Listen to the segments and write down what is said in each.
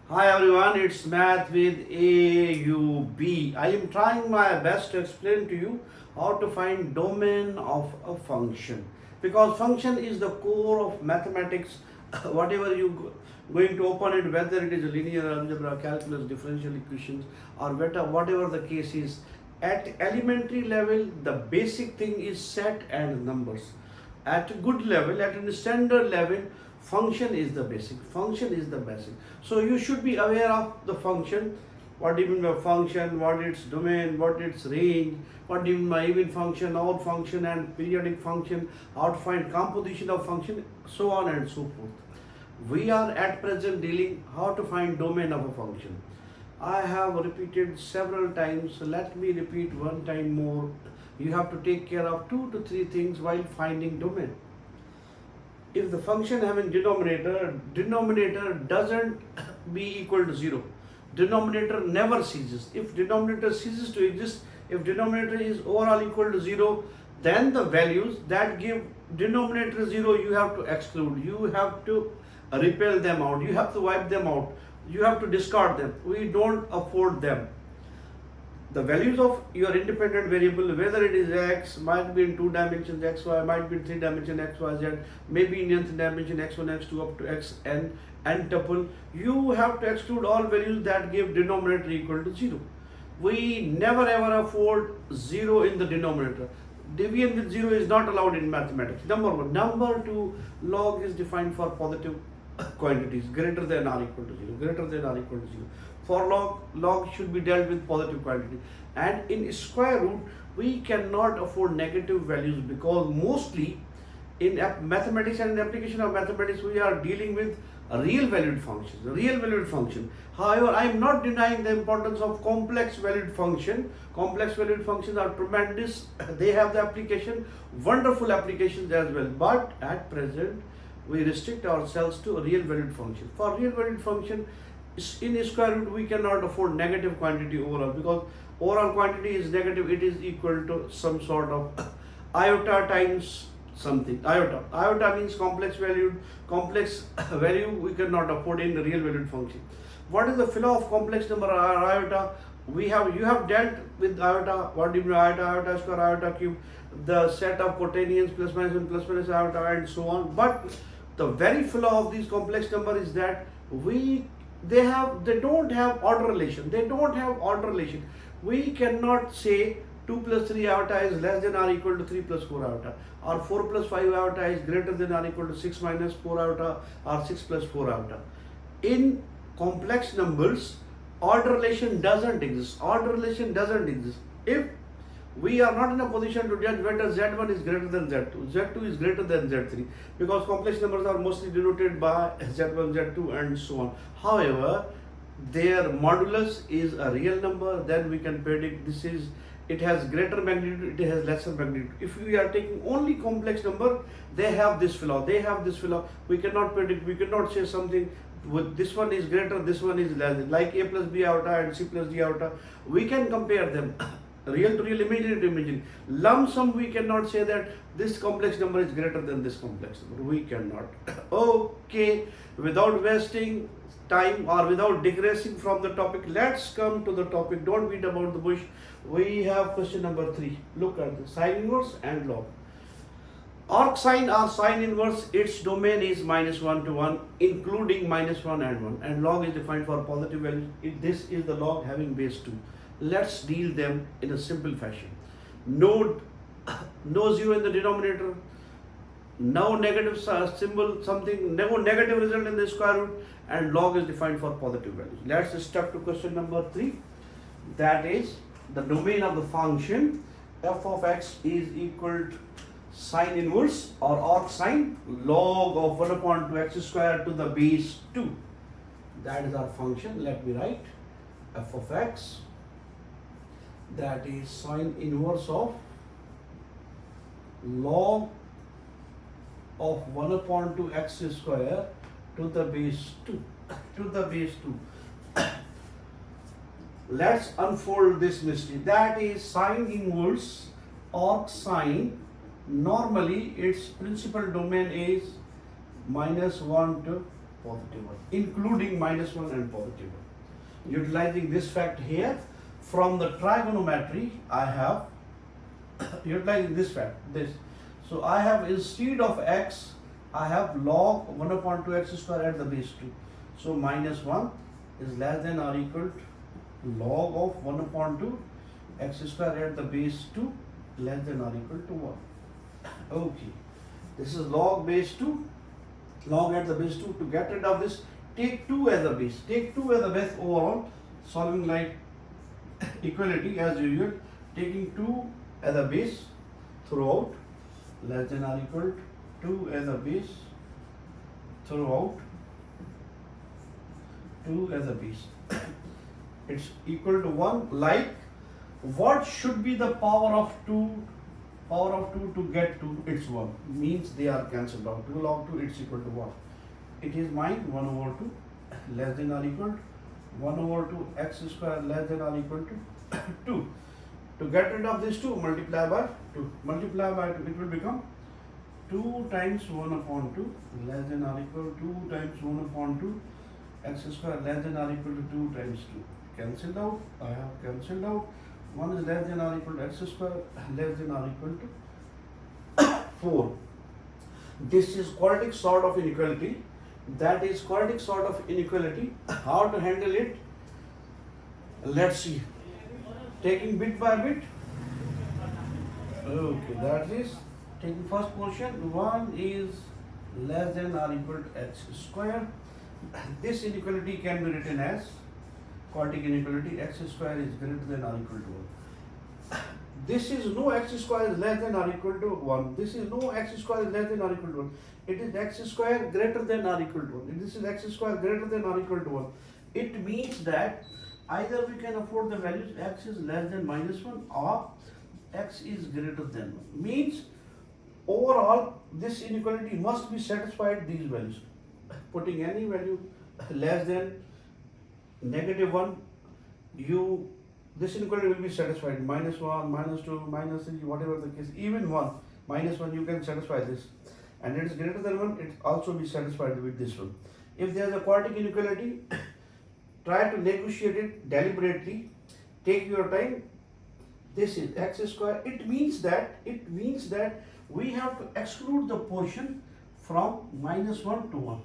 Hi everyone, it's Math with AUB. I am trying my best to explain to you how to find domain of a function, because function is the core of mathematics. Whatever going to open it, whether it is a linear algebra, calculus, differential equations, or whatever the case is, at elementary level the basic thing is set and numbers. At a good level, at a standard level, function is the basic. So you should be aware of the function. What do you mean by function, what its domain, what its range, what do you mean by even function, odd function, and periodic function, how to find composition of function, so on and so forth. We are at present dealing how to find domain of a function. I have repeated several times, so let me repeat one time more. You have to take care of 2 to 3 things while finding domain. If the function having denominator doesn't be equal to 0. Denominator never ceases. If denominator ceases to exist, if denominator is overall equal to 0, then the values that give denominator 0 you have to exclude. You have to repel them out. You have to wipe them out. You have to discard them. We don't afford them. The values of your independent variable, whether it is x, might be in 2 dimensions xy, might be in 3 dimension xyz, maybe in nth dimension x1 x2 up to xn n tuple, you have to exclude all values that give denominator equal to 0. We never ever afford 0 in the denominator. Division with 0 is not allowed in mathematics. Number 1. Number 2, log is defined for positive quantities greater than or equal to 0, greater than or equal to 0. For log should be dealt with positive quantity. And in square root, we cannot afford negative values, because mostly in mathematics and in application of mathematics, we are dealing with real valued function. However, I am not denying the importance of complex valued function. Complex valued functions are tremendous. They have the application, wonderful applications as well. But at present, we restrict ourselves to a real valued function. For real valued function, in square root we cannot afford negative quantity overall, because overall quantity is negative. It is equal to some sort of iota times something. Iota means complex value we cannot afford in the real valued function. What is the flaw of complex number or iota? You have dealt with iota. What do you mean iota square, iota cube, the set of quaternions plus minus 1 plus minus iota and so on. But the very flaw of these complex number is that they don't have order relation. We cannot say 2 plus 3 iota is less than or equal to 3 plus 4 iota, or 4 plus 5 iota is greater than or equal to 6 minus 4 iota, or 6 plus 4 iota. In complex numbers, order relation doesn't exist. If we are not in a position to judge whether Z1 is greater than Z2, Z2 is greater than Z3, because complex numbers are mostly denoted by Z1, Z2 and so on. However, their modulus is a real number, then we can predict it has greater magnitude, it has lesser magnitude. If we are taking only complex number, they have this flaw. We cannot predict, we cannot say something with this one is greater, this one is less, like a plus b iota and c plus d iota. We can compare them. Real to real, imaginary to imaginary. Lump sum, we cannot say that this complex number is greater than this complex number. We cannot. Okay, without wasting time or without digressing from the topic, let's come to the topic. Don't beat about the bush. We have question number 3. Look at the sine inverse and log. Arcsine or sine inverse, its domain is -1 to 1, including -1 and 1, and log is defined for positive values. This is the log having base 2. Let's deal them in a simple fashion. No 0 in the denominator, no negative symbol, no negative result in the square root, and log is defined for positive values. Let's step to question number 3. That is the domain of the function f of x is equal to sine inverse or arcsine log of 1 upon 2x square to the base 2. That is our function. Let me write f of x, that is sine inverse of log of 1 upon 2x square to the base 2. Let's unfold this mystery. That is sine inverse arcsine. Normally its principal domain is -1 to positive 1, including minus 1 and positive 1. Utilizing this fact here, from the trigonometry, I have, utilizing this fact, this. So I have, instead of x, I have log 1 upon 2 x square at the base 2. So minus 1 is less than or equal to log of 1 upon 2 x square at the base 2 less than or equal to 1. Okay, this is log base 2, log at the base 2. To get rid of this, take 2 as a base, take 2 as a base overall, solving like equality as usual, taking 2 as a base throughout, less than or equal to 2 as a base throughout, 2 as a base. It's equal to 1. Like, what should be the power of 2? Power of 2 to get to its 1 means they are cancelled out. 2 log 2, it's equal to 1. It is mine 1 over 2 less than or equal to 1 over 2 x square less than or equal to 2. To get rid of this 2, multiply by 2. Multiply by 2, it will become 2 times 1 upon 2 less than or equal to 2 times 1 upon 2 x square less than or equal to 2 times 2. Cancelled out. I have cancelled out. 1 is less than or equal to x square less than or equal to 4. This is quadratic sort of inequality. That is quadratic sort of inequality. How to handle it? Let's see. Taking bit by bit. Okay, that is taking first portion. 1 is less than or equal to x square. This inequality can be written as quadratic inequality. X square is greater than or equal to 1. This is no x square is less than or equal to 1. This is no x square is less than or equal to 1. It is x square greater than or equal to 1. This is x square greater than or equal to 1. It means that either we can afford the values x is less than minus 1 or x is greater than 1. Means overall this inequality must be satisfied these values. Putting any value less than negative 1, this inequality will be satisfied. Minus 1, minus 2, minus 3, whatever the case, even 1, minus 1, you can satisfy this. And it is greater than 1, it also be satisfied with this one. If there is a quadratic inequality, try to negotiate it deliberately. Take your time. This is x square. It means that we have to exclude the portion from minus 1 to 1.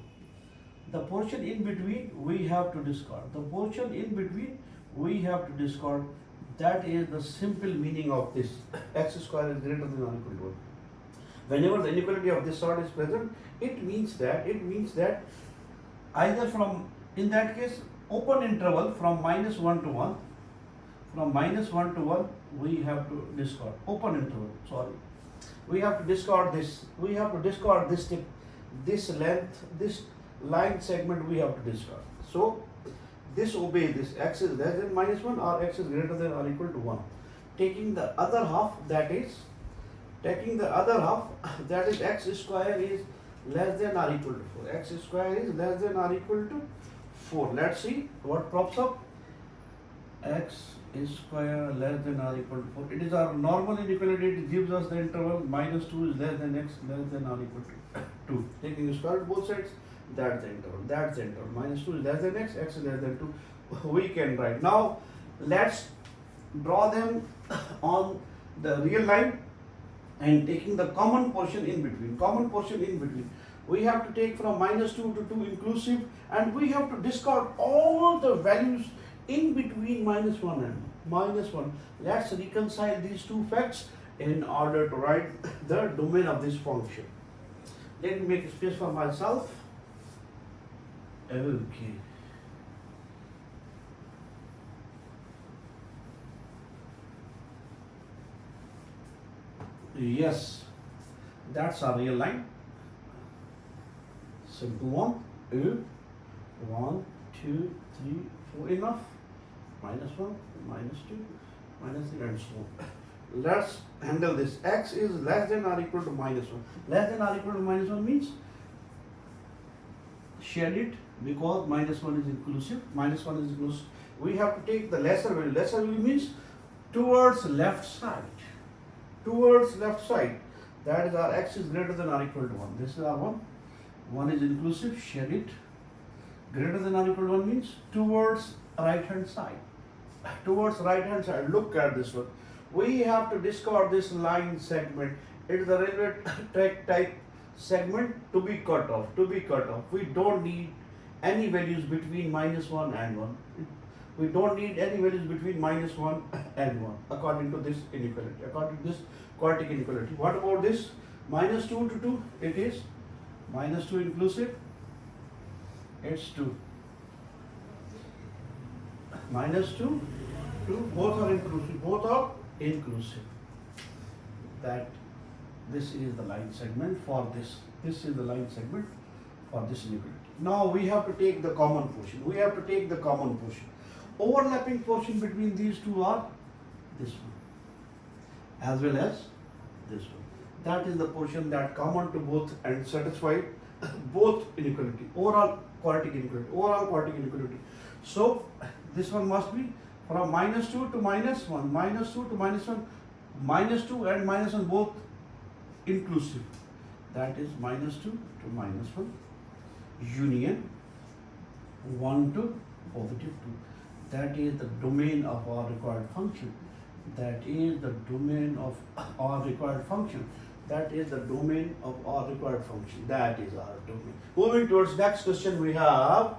The portion in between we have to discard. The portion in between we have to discard. That is the simple meaning of this. X square is greater than or equal to 1. Whenever the inequality of this sort is present, it means that either from, in that case, open interval from minus 1 to 1, from minus 1 to 1, we have to discard. Open interval, sorry. We have to discard this. We have to discard this tip, this length, this line segment we have to discard. So this obey this. X is less than minus 1 or x is greater than or equal to 1. Taking the other half, that is x square is less than or equal to 4. X square is less than or equal to 4. Let's see what pops up. X square less than or equal to 4. It is our normal inequality. It gives us the interval minus 2 is less than x less than or equal to 2. Taking the square root both sides, that's the interval. That's the interval. Minus 2 is less than x, x is less than 2. We can write. Now let's draw them on the real line and taking the common portion in between. Common portion in between. We have to take from minus 2 to 2 inclusive, and we have to discard all the values in between minus 1 and minus 1. Let's reconcile these two facts in order to write the domain of this function. Let me make space for myself. Okay. Yes, that's our real line. Simple one. 1, 2, 3, 4 enough. Minus 1, minus 2, minus 3 and so on. Let's handle this. X is less than or equal to minus 1. Less than or equal to minus 1 means shed it, because minus 1 is inclusive. Minus 1 is inclusive. We have to take the lesser value. Lesser value means towards left side. Towards left side. That is our x is greater than or equal to 1. This is our 1. 1 is inclusive. Shed it. Greater than or equal to 1 means towards right hand side. Towards right hand side. Look at this one. We have to discover this line segment. It is a railway track type segment to be cut off. To be cut off. We don't need any values between -1 and 1. We don't need any values between -1 and 1 according to this inequality. According to this quadratic inequality. What about this? -2 to 2. It is -2 inclusive. It's 2. -2 to both are inclusive. Both are inclusive. That this is the line segment for this. This is the line segment for this inequality. Now we have to take the common portion. We have to take the common portion. Overlapping portion between these two are this one as well as this one. That is the portion that common to both and satisfy both inequality. Overall quadratic inequality. Overall quadratic inequality. So this one must be from -2 to -1, -2 to -1, -2 and -1 both inclusive. That is -2 to -1 union 1 to +2. That is the domain of our required function. That is the domain of our required function. That is the domain of our required function. That is our domain. Moving towards next question, we have